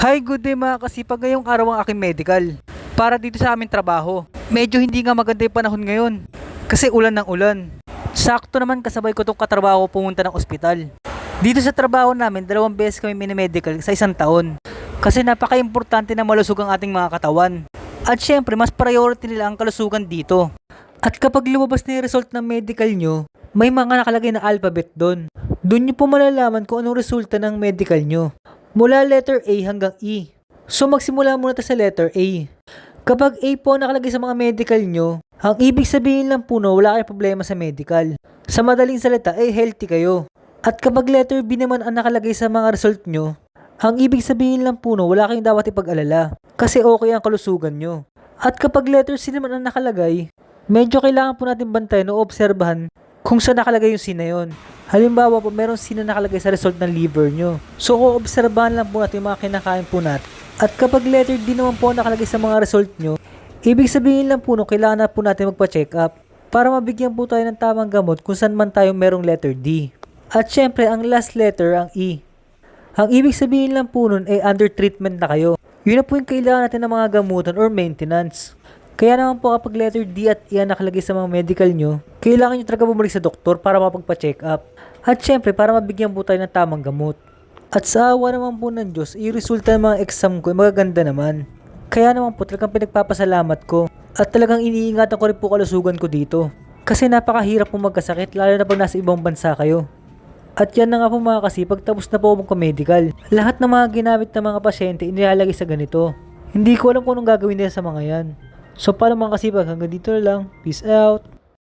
Hi, good day mga kasipag. Ngayong araw ang aking medical para dito sa aming trabaho. Medyo hindi nga maganda yung panahon ngayon kasi ulan ng ulan. Sakto naman kasabay ko itong katrabaho ko pumunta ng ospital. Dito sa trabaho namin, 2 beses kami minimedical sa isang taon kasi napaka-importante na malusog ang ating mga katawan. At syempre, mas priority nila ang kalusugan dito. At kapag lumabas na yung result ng medical nyo, may mga nakalagay na alphabet doon. Doon nyo po malalaman kung anong resulta ng medical nyo. Mula letter A hanggang E. So magsimula muna tayo sa letter A. Kapag A po nakalagay sa mga medical nyo, ang ibig sabihin lang po no, wala kayong problema sa medical. Sa madaling salita ay healthy kayo. At kapag letter B naman ang nakalagay sa mga result nyo, ang ibig sabihin lang po no, wala kayong dapat ipag-alala. Kasi okay ang kalusugan nyo. At kapag letter C naman ang nakalagay, medyo kailangan po natin bantayan o obserbahan kung saan nakalagay yung C na yun. Halimbawa po, meron C na nakalagay sa result ng liver nyo. So, obserbahan lang po natin yung mga kinakain po natin. At kapag letter D naman po nakalagay sa mga result nyo, ibig sabihin lang po no, kailangan na po natin magpa-check up para mabigyan po tayo ng tamang gamot kung saan man tayo merong letter D. At syempre, ang last letter, ang E. Ang ibig sabihin lang po nun ay under treatment na kayo. Yun na po yung kailangan natin ng mga gamutan or maintenance. Kaya naman po kapag letter D at E ang nakalagay sa mga medical nyo, kailangan nyo talaga bumalik sa doktor para mapagpa-check up. At syempre, para mabigyan po tayo ng tamang gamot. At sa awa naman po ng Diyos, yung resulta ng mga exam ko ay magaganda naman. Kaya naman po talagang pinagpapasalamat ko. At talagang iniingatan ko rin po kalusugan ko dito. Kasi napakahirap po magkasakit, lalo na pag nasa ibang bansa kayo. At yan na nga po mga kasipag, tapos na po akong medical. Lahat ng mga ginamit ng mga pasyente inilalagay sa ganito. Hindi ko alam kung anong gagawin nila sa mga yan. So paano mga kasipag, hanggang dito na lang. Peace out!